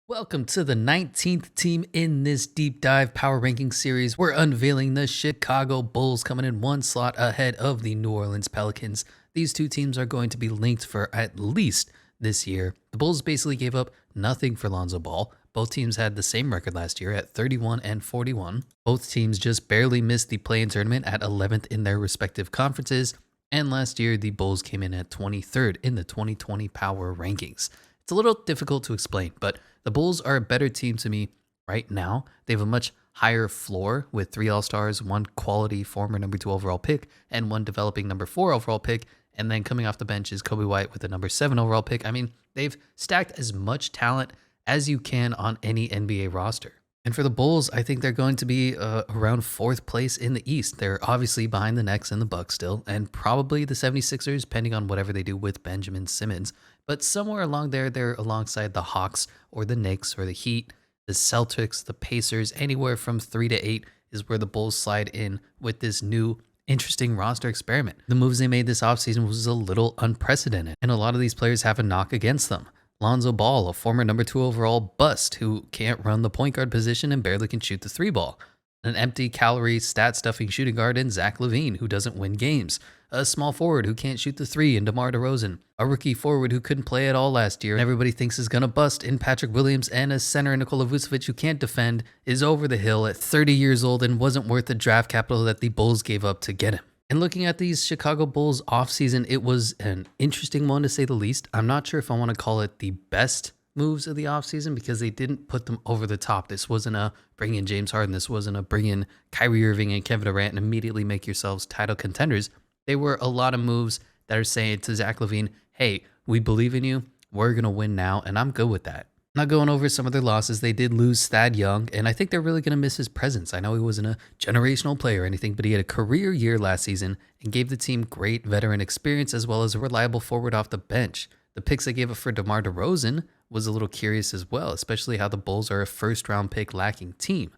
Welcome to the 19th team in this deep dive power ranking series. We're unveiling the Chicago Bulls coming in one slot ahead of the New Orleans Pelicans. These two teams are going to be linked for at least this year. The Bulls basically gave up nothing for Lonzo Ball. Both teams had the same record last year at 31 and 41. Both teams just barely missed the play-in tournament at 11th in their respective conferences. And last year, the Bulls came in at 23rd in the 2020 power rankings. It's a little difficult to explain, but the Bulls are a better team to me right now. They have a much higher floor with 3 All-Stars, 1 quality former number 2 overall pick, and 1 developing number 4 overall pick. And then coming off the bench is Kobe White with a number 7 overall pick. I mean, they've stacked as much talent as you can on any NBA roster. And for the Bulls, I think they're going to be around 4th place in the East. They're obviously behind the Knicks and the Bucks still, and probably the 76ers, depending on whatever they do with Benjamin Simmons. But somewhere along there, they're alongside the Hawks or the Knicks or the Heat, the Celtics, the Pacers. Anywhere from 3 to 8 is where the Bulls slide in with this new interesting roster experiment. The moves they made this offseason was a little unprecedented, and a lot of these players have a knock against them. Lonzo Ball, a former number 2 overall bust who can't run the point guard position and barely can shoot the 3 ball. An empty calorie stat-stuffing shooting guard in Zach LaVine who doesn't win games. A small forward who can't shoot the 3 in DeMar DeRozan. A rookie forward who couldn't play at all last year and everybody thinks is going to bust in Patrick Williams, and a center Nikola Vucevic who can't defend, is over the hill at 30 years old and wasn't worth the draft capital that the Bulls gave up to get him. And looking at these Chicago Bulls offseason, it was an interesting one to say the least. I'm not sure if I want to call it the best moves of the offseason because they didn't put them over the top. This wasn't a bring in James Harden. This wasn't a bring in Kyrie Irving and Kevin Durant and immediately make yourselves title contenders. They were a lot of moves that are saying to Zach LaVine, hey, we believe in you. We're going to win now, and I'm good with that. Not going over some of their losses, they did lose Thad Young, and I think they're really going to miss his presence. I know he wasn't a generational player or anything, but he had a career year last season and gave the team great veteran experience as well as a reliable forward off the bench. The picks they gave up for DeMar DeRozan was a little curious as well, especially how the Bulls are a first-round pick lacking team.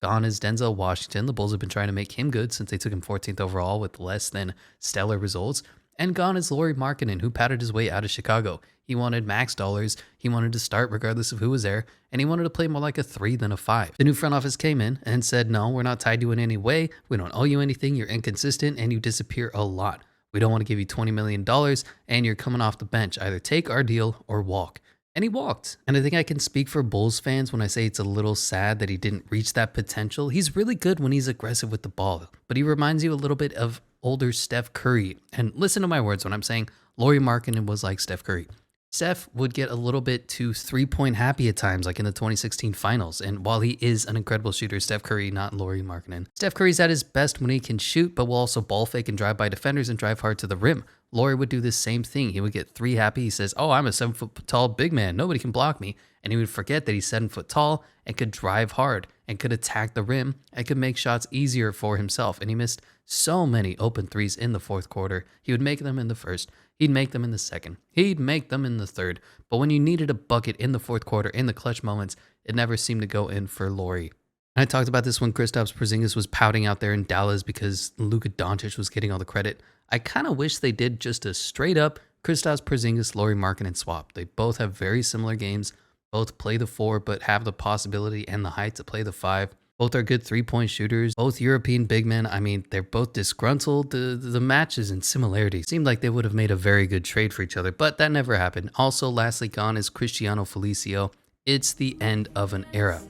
Gone is Denzel Washington. The Bulls have been trying to make him good since they took him 14th overall with less than stellar results. And gone is Lauri Markkanen, who patted his way out of Chicago. He wanted max dollars, he wanted to start regardless of who was there, and he wanted to play more like a 3 than a 5. The new front office came in and said, no, we're not tied to you in any way, we don't owe you anything, you're inconsistent, and you disappear a lot. We don't want to give you $20 million, and you're coming off the bench. Either take our deal or walk. And he walked. And I think I can speak for Bulls fans when I say it's a little sad that he didn't reach that potential. He's really good when he's aggressive with the ball, but he reminds you a little bit of older Steph Curry. And listen to my words when I'm saying Lauri Markkanen was like Steph Curry. Steph would get a little bit too 3-point happy at times, like in the 2016 finals. And while he is an incredible shooter, Steph Curry, not Lauri Markkanen. Steph Curry's at his best when he can shoot, but will also ball fake and drive by defenders and drive hard to the rim. Lauri would do the same thing. He would get 3 happy. He says, oh, I'm a 7-foot tall big man. Nobody can block me. And he would forget that he's 7 foot tall and could drive hard and could attack the rim and could make shots easier for himself. And he missed so many open threes in the 4th quarter. He would make them in the 1st. He'd make them in the 2nd. He'd make them in the 3rd. But when you needed a bucket in the 4th quarter, in the clutch moments, it never seemed to go in for Lauri. And I talked about this when Kristaps Porzingis was pouting out there in Dallas because Luka Doncic was getting all the credit. I kind of wish they did just a straight up Kristaps Porzingis, Lauri Markkanen swap. They both have very similar games. Both play the 4, but have the possibility and the height to play the 5. Both are good 3-point shooters. Both European big men. I mean, they're both disgruntled. The matches and similarities seemed like they would have made a very good trade for each other, but that never happened. Also, lastly gone is Cristiano Felicio. It's the end of an era.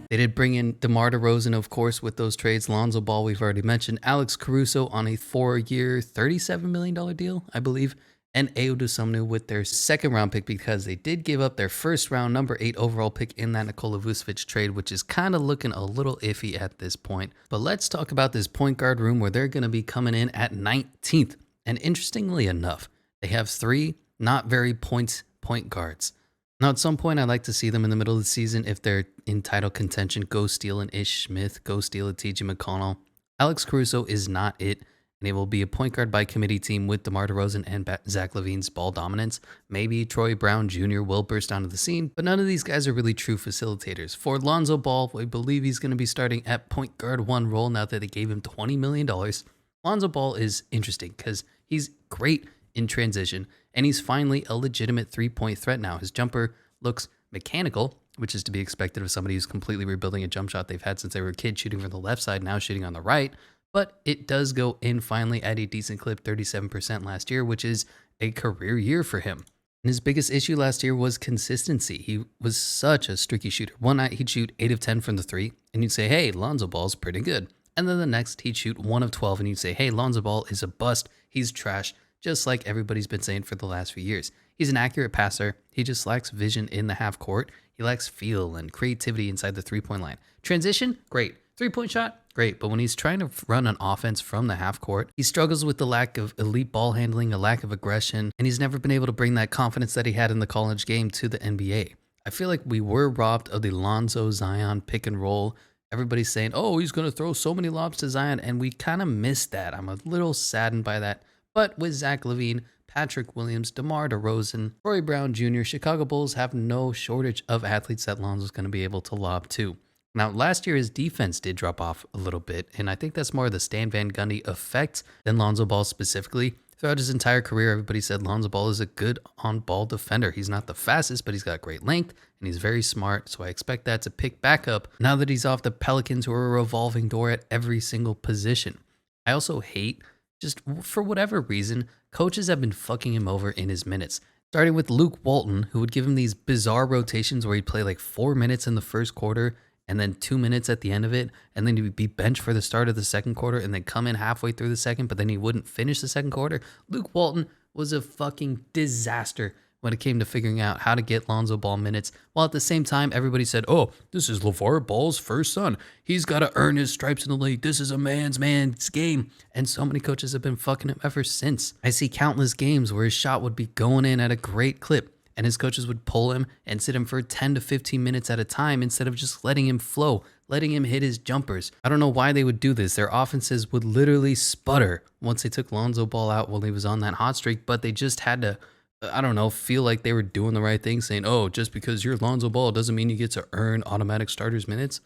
They did bring in DeMar DeRozan, of course, with those trades. Lonzo Ball, we've already mentioned. Alex Caruso on a 4-year, $37 million deal, I believe. And Ayo Dosunmu with their 2nd-round pick because they did give up their 1st-round number 8 overall pick in that Nikola Vucevic trade, which is kind of looking a little iffy at this point. But let's talk about this point guard room where they're going to be coming in at 19th. And interestingly enough, they have 3 not very point guards. Now, at some point, I'd like to see them in the middle of the season if they're in title contention. Go steal an Ish Smith. Go steal a T.J. McConnell. Alex Caruso is not it. And it will be a point guard by committee team with DeMar DeRozan and Zach LaVine's ball dominance. Maybe Troy Brown Jr. will burst onto the scene, but none of these guys are really true facilitators. For Lonzo Ball, we believe he's going to be starting at point guard 1 role now that they gave him $20 million. Lonzo Ball is interesting because he's great in transition, and he's finally a legitimate 3-point threat now. His jumper looks mechanical, which is to be expected of somebody who's completely rebuilding a jump shot they've had since they were a kid, shooting from the left side, now shooting on the right. But it does go in finally at a decent clip, 37% last year, which is a career year for him. And his biggest issue last year was consistency. He was such a streaky shooter. One night he'd shoot 8 of 10 from the 3, and you'd say, hey, Lonzo Ball's pretty good. And then the next he'd shoot 1 of 12, and you'd say, hey, Lonzo Ball is a bust. He's trash, just like everybody's been saying for the last few years. He's an accurate passer. He just lacks vision in the half court. He lacks feel and creativity inside the three-point line. Transition, great. Three-point shot, great. But when he's trying to run an offense from the half court, he struggles with the lack of elite ball handling, a lack of aggression, and he's never been able to bring that confidence that he had in the college game to the NBA. I feel like we were robbed of the Lonzo Zion pick and roll. Everybody's saying, oh, he's going to throw so many lobs to Zion, and we kind of missed that. I'm a little saddened by that. But with Zach LaVine, Patrick Williams, DeMar DeRozan, Troy Brown Jr., Chicago Bulls have no shortage of athletes that Lonzo's going to be able to lob to. Now, last year, his defense did drop off a little bit, and I think that's more of the Stan Van Gundy effect than Lonzo Ball specifically. Throughout his entire career, everybody said Lonzo Ball is a good on-ball defender. He's not the fastest, but he's got great length, and he's very smart, so I expect that to pick back up now that he's off the Pelicans, who are a revolving door at every single position. I also hate, just for whatever reason, coaches have been fucking him over in his minutes. Starting with Luke Walton, who would give him these bizarre rotations where he'd play like 4 minutes in the first quarter and then 2 minutes at the end of it, and then he'd be benched for the start of the second quarter and then come in halfway through the second, but then he wouldn't finish the second quarter. Luke Walton was a fucking disaster when it came to figuring out how to get Lonzo Ball minutes, while at the same time, everybody said, oh, this is LeVar Ball's first son. He's got to earn his stripes in the league. This is a man's game. And so many coaches have been fucking him ever since. I see countless games where his shot would be going in at a great clip, and his coaches would pull him and sit him for 10 to 15 minutes at a time instead of just letting him flow, letting him hit his jumpers. I don't know why they would do this. Their offenses would literally sputter once they took Lonzo Ball out while he was on that hot streak, but they just had to, I don't know, feel like they were doing the right thing, saying, oh, just because you're Lonzo Ball doesn't mean you get to earn automatic starters minutes.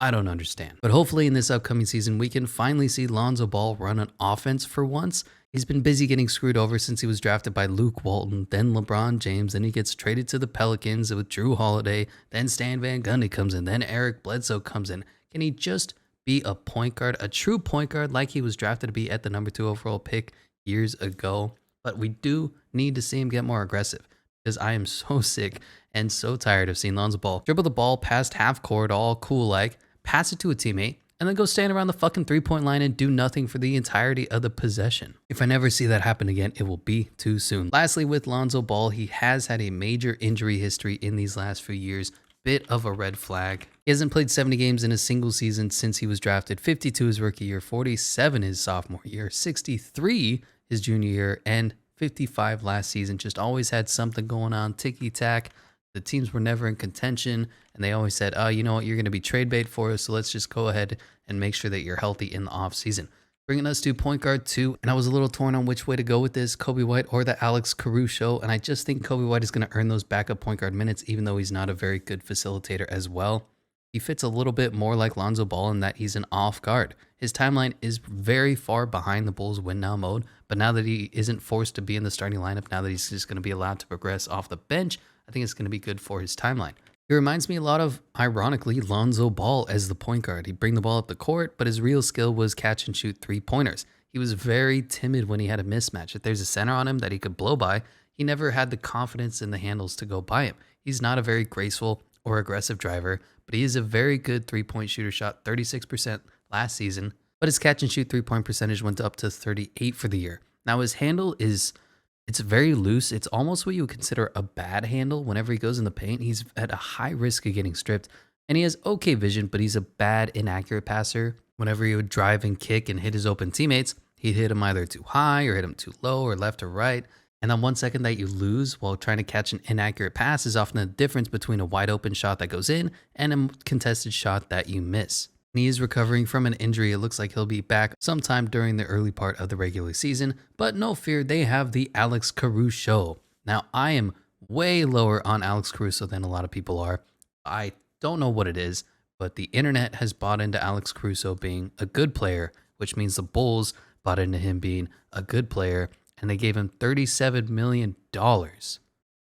I don't understand. But hopefully in this upcoming season, we can finally see Lonzo Ball run an offense for once. He's been busy getting screwed over since he was drafted by Luke Walton, then LeBron James, then he gets traded to the Pelicans with Drew Holiday, then Stan Van Gundy comes in, then Eric Bledsoe comes in. Can he just be a point guard, a true point guard like he was drafted to be at the number 2 overall pick years ago? But we do need to see him get more aggressive, because I am so sick and so tired of seeing Lonzo Ball dribble the ball past half court all cool like, pass it to a teammate, and then go stand around the fucking three-point line and do nothing for the entirety of the possession. If I never see that happen again, it will be too soon. Lastly, with Lonzo Ball, he has had a major injury history in these last few years. Bit of a red flag. He hasn't played 70 games in a single season since he was drafted, 52 his rookie year, 47 his sophomore year, 63 his junior year, and 55 last season. Just always had something going on, ticky-tack. The teams were never in contention, and they always said, oh, you know what, you're going to be trade bait for us, so let's just go ahead and make sure that you're healthy in the offseason. Bringing us to point guard 2, and I was a little torn on which way to go with this, Kobe White or the Alex Caruso, and I just think Kobe White is going to earn those backup point guard minutes, even though he's not a very good facilitator as well. He fits a little bit more like Lonzo Ball in that he's an off guard. His timeline is very far behind the Bulls win now mode, but now that he isn't forced to be in the starting lineup, now that he's just going to be allowed to progress off the bench, I think it's going to be good for his timeline. He reminds me a lot of, ironically, Lonzo Ball as the point guard. He'd bring the ball up the court, but his real skill was catch and shoot three-pointers. He was very timid when he had a mismatch. If there's a center on him that he could blow by, he never had the confidence in the handles to go by him. He's not a very graceful or aggressive driver, but he is a very good three-point shooter, shot 36% last season, but his catch and shoot three-point percentage went up to 38 for the year. Now his handle it's very loose. It's almost what you would consider a bad handle. Whenever he goes in the paint, he's at a high risk of getting stripped. And he has okay vision, but he's a bad, inaccurate passer. Whenever he would drive and kick and hit his open teammates, he'd hit him either too high or hit him too low or left or right. And that 1 second that you lose while trying to catch an inaccurate pass is often the difference between a wide open shot that goes in and a contested shot that you miss. He is recovering from an injury. It looks like he'll be back sometime during the early part of the regular season, but no fear, they have the Alex Caruso. Now, I am way lower on Alex Caruso than a lot of people are. I don't know what it is, but the internet has bought into Alex Caruso being a good player, which means the Bulls bought into him being a good player, and they gave him $37 million.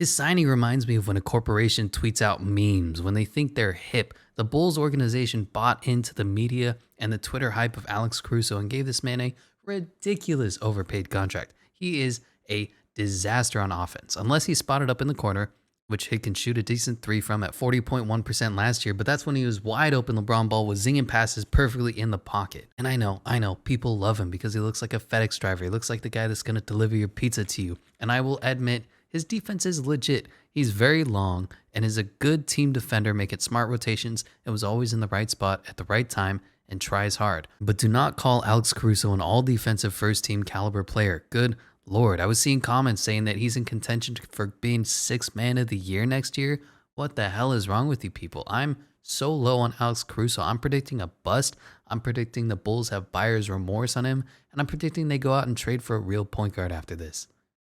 His signing reminds me of when a corporation tweets out memes when they think they're hip. The Bulls organization bought into the media and the Twitter hype of Alex Caruso and gave this man a ridiculous overpaid contract. He is a disaster on offense, unless he's spotted up in the corner, which he can shoot a decent three from at 40.1% last year, but that's when he was wide open. LeBron ball was zinging passes perfectly in the pocket. And I know, people love him because he looks like a FedEx driver. He looks like the guy that's going to deliver your pizza to you. And I will admit, his defense is legit. He's very long and is a good team defender, making smart rotations, and was always in the right spot at the right time and tries hard. But do not call Alex Caruso an all-defensive first-team caliber player. Good Lord, I was seeing comments saying that he's in contention for being sixth man of the year next year. What the hell is wrong with you people? I'm so low on Alex Caruso. I'm predicting a bust. I'm predicting the Bulls have buyer's remorse on him, and I'm predicting they go out and trade for a real point guard after this.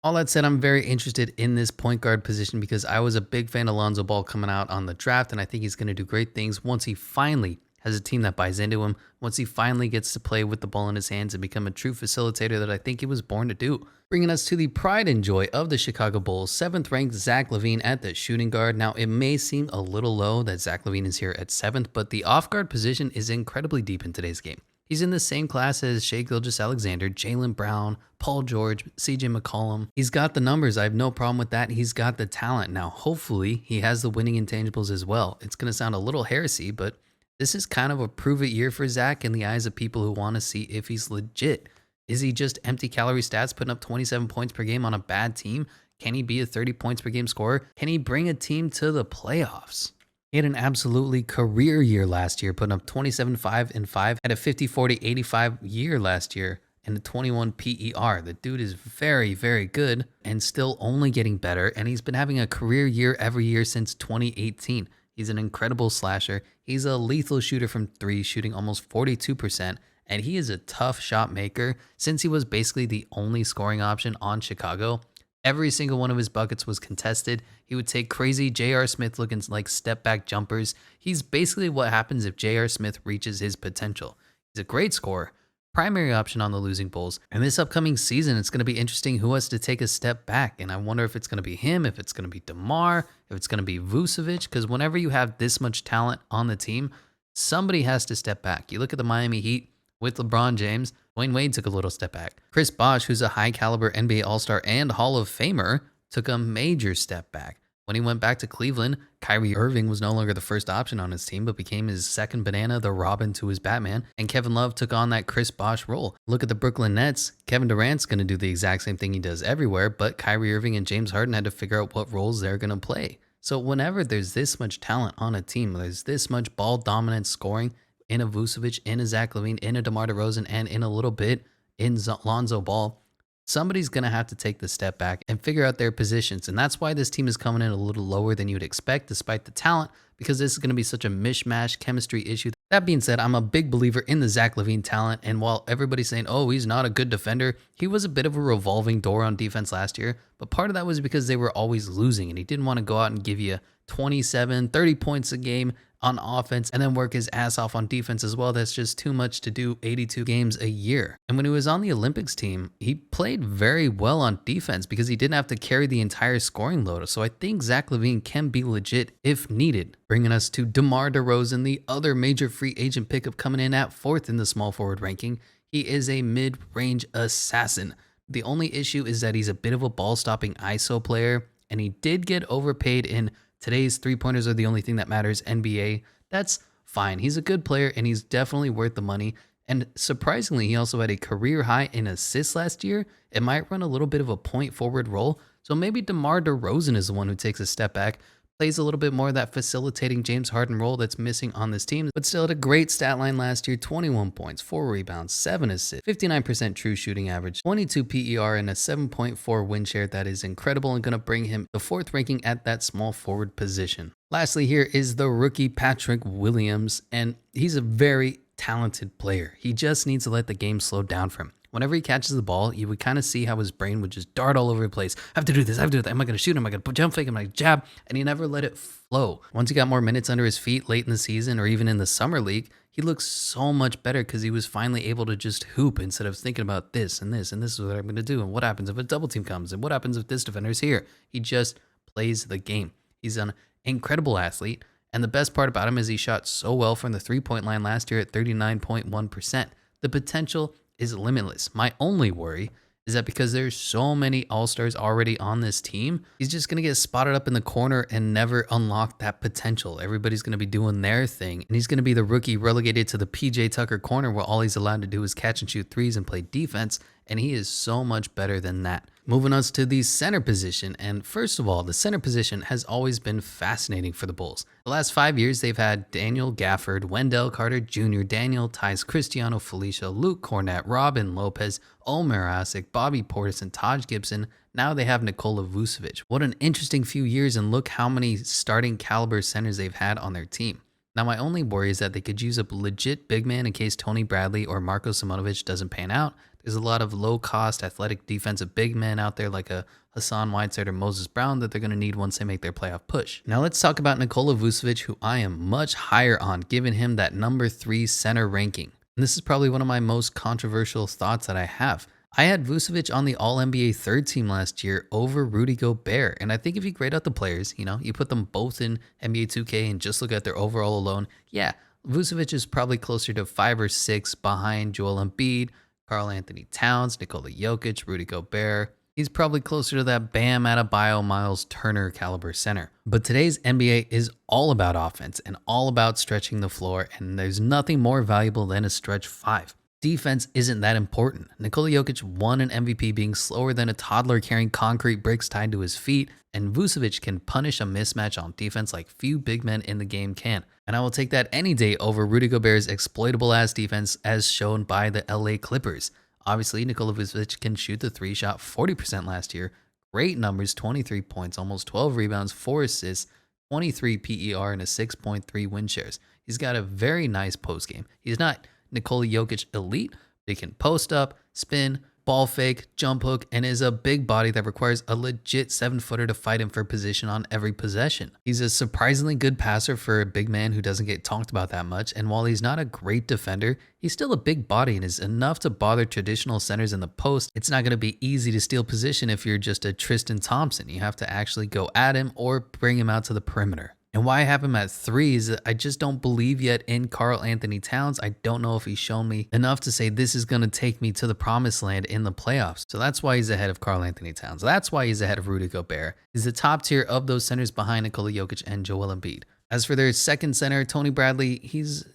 All that said, I'm very interested in this point guard position because I was a big fan of Lonzo Ball coming out on the draft, and I think he's going to do great things once he finally has a team that buys into him, once he finally gets to play with the ball in his hands and become a true facilitator that I think he was born to do. Bringing us to the pride and joy of the Chicago Bulls, 7th ranked Zach LaVine at the shooting guard. Now, it may seem a little low that Zach LaVine is here at 7th, but the off guard position is incredibly deep in today's game. He's in the same class as Shai Gilgeous-Alexander, Jaylen Brown, Paul George, CJ McCollum. He's got the numbers. I have no problem with that. He's got the talent. Now, hopefully, he has the winning intangibles as well. It's going to sound a little heresy, but this is kind of a prove-it year for Zach in the eyes of people who want to see if he's legit. Is he just empty calorie stats, putting up 27 points per game on a bad team? Can he be a 30 points per game scorer? Can he bring a team to the playoffs? He had an absolutely career year last year, putting up 27, 5, and 5. Had a 50, 40, 85 year last year and a 21 PER. The dude is very, very good and still only getting better. And he's been having a career year every year since 2018. He's an incredible slasher. He's a lethal shooter from three, shooting almost 42%. And he is a tough shot maker. Since he was basically the only scoring option on Chicago, every single one of his buckets was contested. He would take crazy J.R. Smith looking like step back jumpers. He's basically what happens if J.R. Smith reaches his potential. He's a great scorer, primary option on the losing Bulls. And this upcoming season, it's going to be interesting who has to take a step back. And I wonder if it's going to be him, if it's going to be DeMar, if it's going to be Vucevic. Because whenever you have this much talent on the team, somebody has to step back. You look at the Miami Heat with LeBron James. Dwayne Wade took a little step back. Chris Bosh, who's a high-caliber NBA All-Star and Hall of Famer, took a major step back. When he went back to Cleveland, Kyrie Irving was no longer the first option on his team, but became his second banana, the Robin to his Batman, and Kevin Love took on that Chris Bosh role. Look at the Brooklyn Nets. Kevin Durant's going to do the exact same thing he does everywhere, but Kyrie Irving and James Harden had to figure out what roles they're going to play. So whenever there's this much talent on a team, there's this much ball-dominant scoring, in a Vucevic, in a Zach LaVine, in a DeMar DeRozan, and in a little bit in Lonzo Ball, somebody's going to have to take the step back and figure out their positions. And that's why this team is coming in a little lower than you would expect despite the talent, because this is going to be such a mishmash chemistry issue. That being said, I'm a big believer in the Zach LaVine talent. And while everybody's saying, oh, he's not a good defender, he was a bit of a revolving door on defense last year. But part of that was because they were always losing and he didn't want to go out and give you 27, 30 points a game on offense and then work his ass off on defense as well. That's just too much to do 82 games a year. And when he was on the Olympics team, he played very well on defense because he didn't have to carry the entire scoring load. So I think Zach LaVine can be legit if needed. Bringing us to DeMar DeRozan, the other major free agent pickup coming in at 4th in the small forward ranking. He is a mid-range assassin. The only issue is that he's a bit of a ball-stopping ISO player, and he did get overpaid in today's three-pointers are the only thing that matters NBA. That's fine. He's a good player, and he's definitely worth the money. And surprisingly, he also had a career high in assists last year. It might run a little bit of a point forward role. So maybe DeMar DeRozan is the one who takes a step back, plays a little bit more of that facilitating James Harden role that's missing on this team, but still had a great stat line last year, 21 points, 4 rebounds, 7 assists, 59% true shooting average, 22 PER, and a 7.4 win share. That is incredible and going to bring him the 4th ranking at that small forward position. Lastly, here is the rookie Patrick Williams, and he's a very talented player. He just needs to let the game slow down for him. Whenever he catches the ball, you would kind of see how his brain would just dart all over the place. I have to do this. I have to do that. Am I going to shoot? Am I going to jump fake? Am I going to jab? And he never let it flow. Once he got more minutes under his feet late in the season or even in the summer league, he looks so much better because he was finally able to just hoop instead of thinking about this and this and this is what I'm going to do. And what happens if a double team comes? And what happens if this defender's here? He just plays the game. He's an incredible athlete, and the best part about him is he shot so well from the three-point line last year at 39.1%. The potential is limitless. My only worry is that because there's so many all-stars already on this team, he's just going to get spotted up in the corner and never unlock that potential. Everybody's going to be doing their thing, and he's going to be the rookie relegated to the PJ Tucker corner where all he's allowed to do is catch and shoot threes and play defense, and he is so much better than that. Moving us to the center position, and first of all, the center position has always been fascinating for the Bulls. The last 5 years, they've had Daniel Gafford, Wendell Carter Jr., Daniel Tice, Cristiano Felicia, Luke Cornett, Robin Lopez, Omer Asik, Bobby Portis, and Taj Gibson. Now they have Nikola Vucevic. What an interesting few years, and look how many starting caliber centers they've had on their team. Now, my only worry is that they could use a legit big man in case Tony Bradley or Marko Simonovic doesn't pan out. There's a lot of low-cost athletic defensive big men out there like a Hassan Whiteside or Moses Brown that they're going to need once they make their playoff push. Now let's talk about Nikola Vucevic, who I am much higher on, giving him that number 3 center ranking. And this is probably one of my most controversial thoughts that I have. I had Vucevic on the All-NBA third team last year over Rudy Gobert. And I think if you grade out the players, you put them both in NBA 2K and just look at their overall alone, yeah, Vucevic is probably closer to 5 or 6 behind Joel Embiid, Karl Anthony Towns, Nikola Jokic, Rudy Gobert. He's probably closer to that Bam Adebayo, Miles Turner caliber center. But today's NBA is all about offense and all about stretching the floor, and there's nothing more valuable than a stretch 5. Defense isn't that important. Nikola Jokic won an MVP being slower than a toddler carrying concrete bricks tied to his feet, and Vucevic can punish a mismatch on defense like few big men in the game can. And I will take that any day over Rudy Gobert's exploitable-ass defense as shown by the LA Clippers. Obviously, Nikola Vucevic can shoot the 3, shot 40% last year. Great numbers, 23 points, almost 12 rebounds, 4 assists, 23 PER, and a 6.3 win shares. He's got a very nice post game. He's not Nikola Jokic elite, but he can post up, spin, ball fake, jump hook, and is a big body that requires a legit 7-footer to fight him for position on every possession. He's a surprisingly good passer for a big man who doesn't get talked about that much, and while he's not a great defender, he's still a big body and is enough to bother traditional centers in the post. It's not going to be easy to steal position if you're just a Tristan Thompson. You have to actually go at him or bring him out to the perimeter. And why I have him at 3 is that I just don't believe yet in Karl Anthony Towns. I don't know if he's shown me enough to say this is going to take me to the promised land in the playoffs. So that's why he's ahead of Karl Anthony Towns. That's why he's ahead of Rudy Gobert. He's the top tier of those centers behind Nikola Jokic and Joel Embiid. As for their second center, Tony Bradley, he's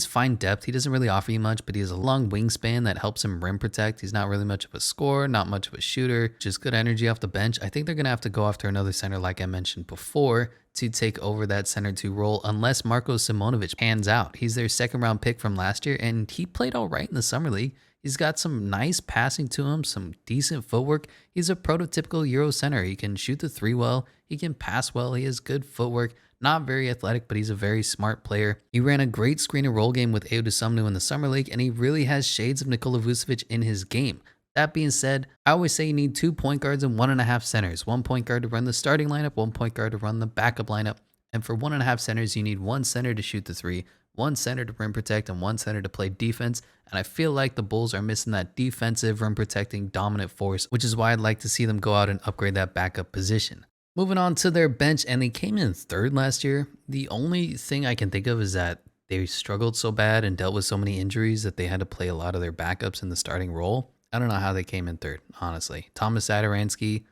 fine depth. He doesn't really offer you much, but he has a long wingspan that helps him rim protect. He's not really much of a scorer, not much of a shooter, just good energy off the bench. I think they're going to have to go after another center like I mentioned before to take over that center 2 role unless Marko Simonovic pans out. He's their second round pick from last year, and he played all right in the summer league. He's got some nice passing to him, some decent footwork. He's a prototypical Euro center. He can shoot the 3 well. He can pass well. He has good footwork. Not very athletic, but he's a very smart player. He ran a great screen and roll game with Ayo Dosunmu in the summer league, and he really has shades of Nikola Vucevic in his game. That being said, I always say you need 2 point guards and 1.5 centers. 1 point guard to run the starting lineup, 1 point guard to run the backup lineup. And for 1.5 centers, you need 1 center to shoot the 3, 1 center to rim protect, and 1 center to play defense. And I feel like the Bulls are missing that defensive rim protecting dominant force, which is why I'd like to see them go out and upgrade that backup position. Moving on to their bench, and they came in 3rd last year. The only thing I can think of is that they struggled so bad and dealt with so many injuries that they had to play a lot of their backups in the starting role. I don't know how they came in 3rd, honestly. Thomas Satoransky,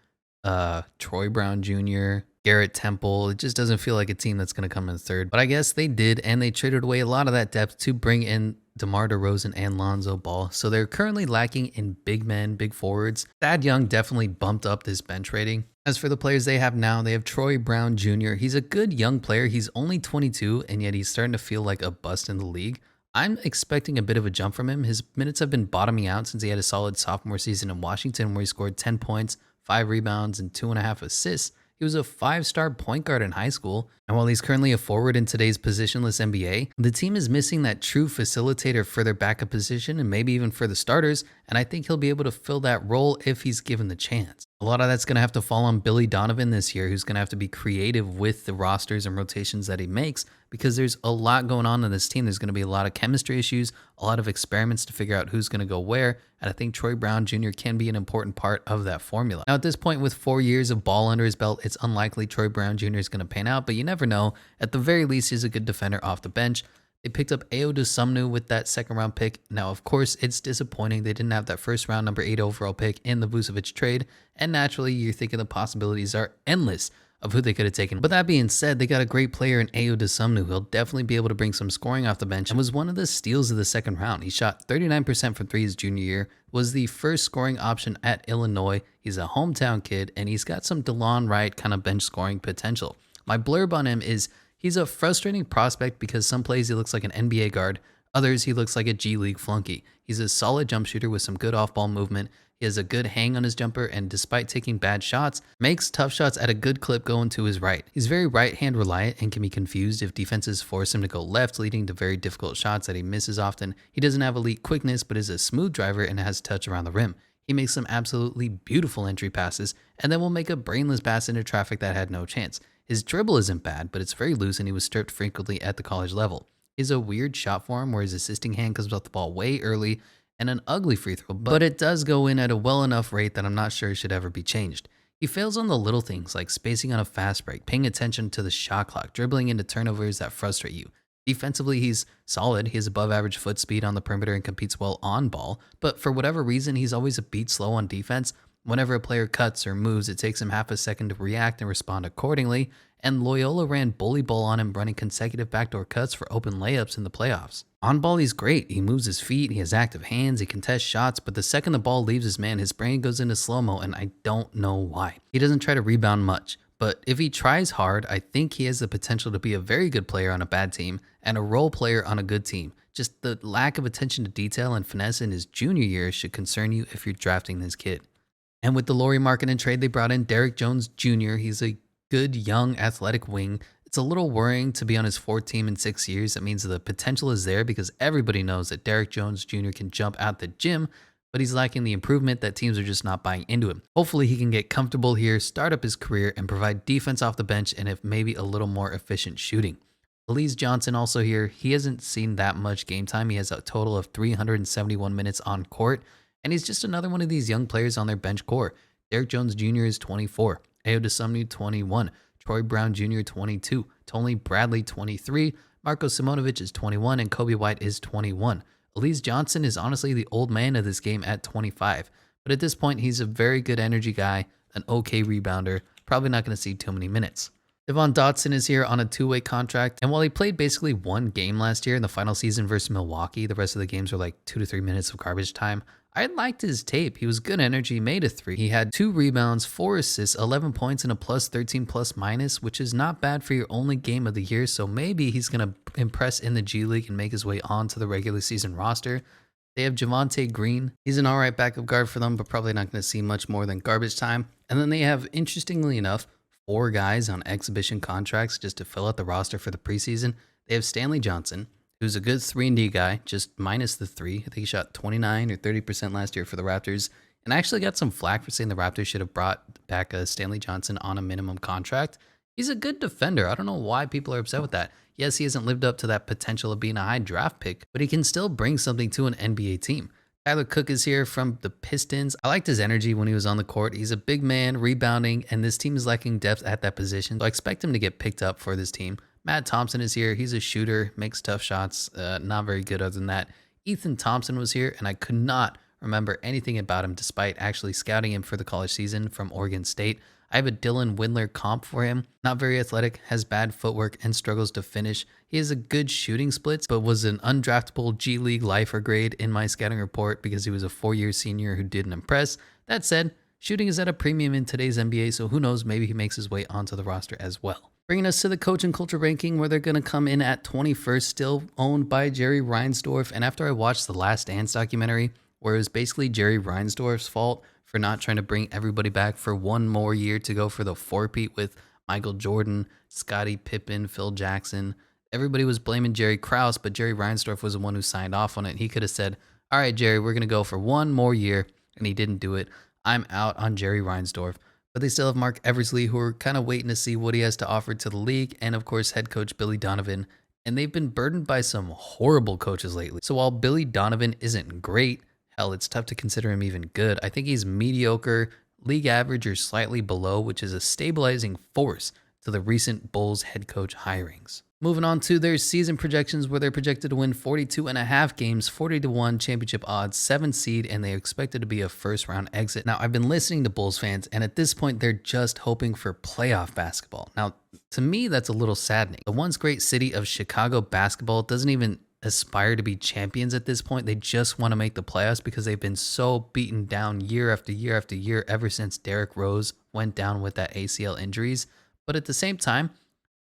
Troy Brown Jr., Garrett Temple. It just doesn't feel like a team that's going to come in 3rd. But I guess they did, and they traded away a lot of that depth to bring in DeMar DeRozan and Lonzo Ball. So they're currently lacking in big men, big forwards. Thad Young definitely bumped up this bench rating. As for the players they have now, they have Troy Brown Jr. He's a good young player. He's only 22, and yet he's starting to feel like a bust in the league. I'm expecting a bit of a jump from him. His minutes have been bottoming out since he had a solid sophomore season in Washington where he scored 10 points, 5 rebounds, and 2.5 assists. He was a 5-star point guard in high school, and while he's currently a forward in today's positionless NBA, the team is missing that true facilitator for their backup position and maybe even for the starters, and I think he'll be able to fill that role if he's given the chance. A lot of that's going to have to fall on Billy Donovan this year, who's going to have to be creative with the rosters and rotations that he makes because there's a lot going on in this team. There's going to be a lot of chemistry issues, a lot of experiments to figure out who's going to go where. And I think Troy Brown Jr. can be an important part of that formula. Now, at this point, with 4 years of ball under his belt, it's unlikely Troy Brown Jr. is going to pan out, but you never know. At the very least, he's a good defender off the bench. They picked up Ayo Dosunmu with that second-round pick. Now, of course, it's disappointing they didn't have that first-round number 8 overall pick in the Vucevic trade, and naturally, you're thinking the possibilities are endless of who they could have taken. But that being said, they got a great player in Ayo Dosunmu. He'll definitely be able to bring some scoring off the bench and was one of the steals of the second round. He shot 39% from 3 his junior year, was the first scoring option at Illinois. He's a hometown kid, and he's got some DeLon Wright kind of bench scoring potential. My blurb on him is he's a frustrating prospect because some plays he looks like an NBA guard, others he looks like a G League flunky. He's a solid jump shooter with some good off-ball movement. He has a good hang on his jumper and despite taking bad shots, makes tough shots at a good clip going to his right. He's very right-hand reliant and can be confused if defenses force him to go left, leading to very difficult shots that he misses often. He doesn't have elite quickness, but is a smooth driver and has touch around the rim. He makes some absolutely beautiful entry passes and then will make a brainless pass into traffic that had no chance. His dribble isn't bad, but it's very loose and he was stripped frequently at the college level. He has a weird shot form where his assisting hand comes off the ball way early and an ugly free throw, but it does go in at a well enough rate that I'm not sure it should ever be changed. He fails on the little things like spacing on a fast break, paying attention to the shot clock, dribbling into turnovers that frustrate you. Defensively, he's solid. He has above average foot speed on the perimeter and competes well on ball, but for whatever reason, he's always a beat slow on defense. Whenever a player cuts or moves, it takes him half a second to react and respond accordingly, and Loyola ran bully ball on him, running consecutive backdoor cuts for open layups in the playoffs. On ball, he's great. He moves his feet, he has active hands, he contests shots, but the second the ball leaves his man, his brain goes into slow-mo, and I don't know why. He doesn't try to rebound much, but if he tries hard, I think he has the potential to be a very good player on a bad team and a role player on a good team. Just the lack of attention to detail and finesse in his junior year should concern you if you're drafting this kid. And with the Lauri Markkanen trade, they brought in Derrick Jones Jr. He's a good, young, athletic wing. It's a little worrying to be on his fourth team in 6 years. That means the potential is there because everybody knows that Derrick Jones Jr. can jump out the gym, but he's lacking the improvement that teams are just not buying into him. Hopefully he can get comfortable here, start up his career, and provide defense off the bench and if maybe a little more efficient shooting. Elise Johnson also here. He hasn't seen that much game time. He has a total of 371 minutes on court. And he's just another one of these young players on their bench core. Derrick Jones Jr. is 24, Ayo Dosunmu 21, Troy Brown Jr. 22, Tony Bradley 23, Marko Simonovic is 21, and Kobe White is 21. Elise Johnson is honestly the old man of this game at 25, but at this point he's a very good energy guy, an okay rebounder, probably not going to see too many minutes. Devon Dotson is here on a two-way contract, and while he played basically one game last year in the final season versus Milwaukee, the rest of the games were like 2 to 3 minutes of garbage time. I liked his tape. He was good energy, made a 3. He had 2 rebounds, 4 assists, 11 points, and a plus 13 plus minus, which is not bad for your only game of the year, so maybe he's going to impress in the G League and make his way onto the regular season roster. They have Javonte Green. He's an alright backup guard for them, but probably not going to see much more than garbage time. And then they have, interestingly enough, 4 guys on exhibition contracts just to fill out the roster for the preseason. They have Stanley Johnson, who's a good 3-and-D guy, just minus the 3. I think he shot 29 or 30% last year for the Raptors. And I actually got some flack for saying the Raptors should have brought back Stanley Johnson on a minimum contract. He's a good defender. I don't know why people are upset with that. Yes, he hasn't lived up to that potential of being a high draft pick, but he can still bring something to an NBA team. Tyler Cook is here from the Pistons. I liked his energy when he was on the court. He's a big man, rebounding, and this team is lacking depth at that position, so I expect him to get picked up for this team. Matt Thompson is here. He's a shooter, makes tough shots, not very good other than that. Ethan Thompson was here, and I could not remember anything about him despite actually scouting him for the college season from Oregon State. I have a Dylan Windler comp for him. Not very athletic, has bad footwork, and struggles to finish. He has a good shooting splits, but was an undraftable G League lifer grade in my scouting report because he was a 4-year senior who didn't impress. That said, shooting is at a premium in today's NBA, so who knows, maybe he makes his way onto the roster as well. Bringing us to the coach and culture ranking, where they're going to come in at 21st, still owned by Jerry Reinsdorf. And after I watched the Last Dance documentary, where it was basically Jerry Reinsdorf's fault for not trying to bring everybody back for one more year to go for the four-peat with Michael Jordan, Scottie Pippen, Phil Jackson. Everybody was blaming Jerry Krause, but Jerry Reinsdorf was the one who signed off on it. He could have said, all right, Jerry, we're going to go for one more year, and he didn't do it. I'm out on Jerry Reinsdorf. But they still have Mark Eversley, who are kind of waiting to see what he has to offer to the league, and of course, head coach Billy Donovan. And they've been burdened by some horrible coaches lately. So while Billy Donovan isn't great, hell, it's tough to consider him even good. I think he's mediocre, league average, or slightly below, which is a stabilizing force to the recent Bulls head coach hirings. Moving on to their season projections, where they're projected to win 42.5 games, 40-1 championship odds, 7th seed, and they're expected to be a first-round exit. Now, I've been listening to Bulls fans, and at this point, they're just hoping for playoff basketball. Now, to me, that's a little saddening. The once great city of Chicago basketball doesn't even aspire to be champions at this point. They just want to make the playoffs because they've been so beaten down year after year after year ever since Derrick Rose went down with that ACL injuries. But at the same time,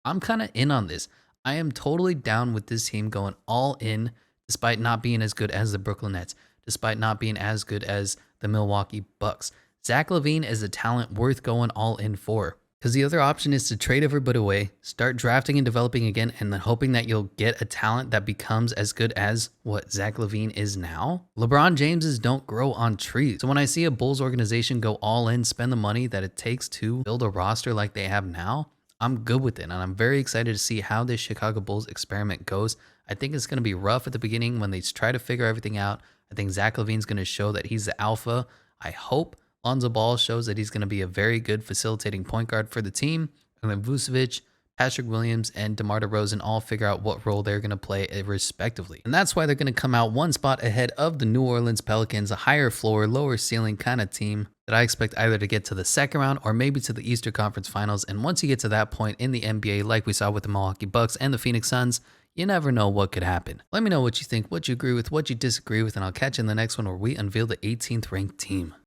I'm kind of in on this. I am totally down with this team going all in, despite not being as good as the Brooklyn Nets, despite not being as good as the Milwaukee Bucks. Zach LaVine is a talent worth going all in for. Because the other option is to trade everybody away, start drafting and developing again, and then hoping that you'll get a talent that becomes as good as what Zach LaVine is now. LeBron Jameses don't grow on trees. So when I see a Bulls organization go all in, spend the money that it takes to build a roster like they have now, I'm good with it, and I'm very excited to see how this Chicago Bulls experiment goes. I think it's going to be rough at the beginning when they try to figure everything out. I think Zach LaVine's going to show that he's the alpha. I hope Lonzo Ball shows that he's going to be a very good facilitating point guard for the team. And then Vucevic, Patrick Williams, and DeMar DeRozan all figure out what role they're going to play respectively. And that's why they're going to come out one spot ahead of the New Orleans Pelicans, a higher floor, lower ceiling kind of team that I expect either to get to the second round or maybe to the Eastern Conference Finals. And once you get to that point in the NBA, like we saw with the Milwaukee Bucks and the Phoenix Suns, you never know what could happen. Let me know what you think, what you agree with, what you disagree with, and I'll catch you in the next one where we unveil the 18th ranked team.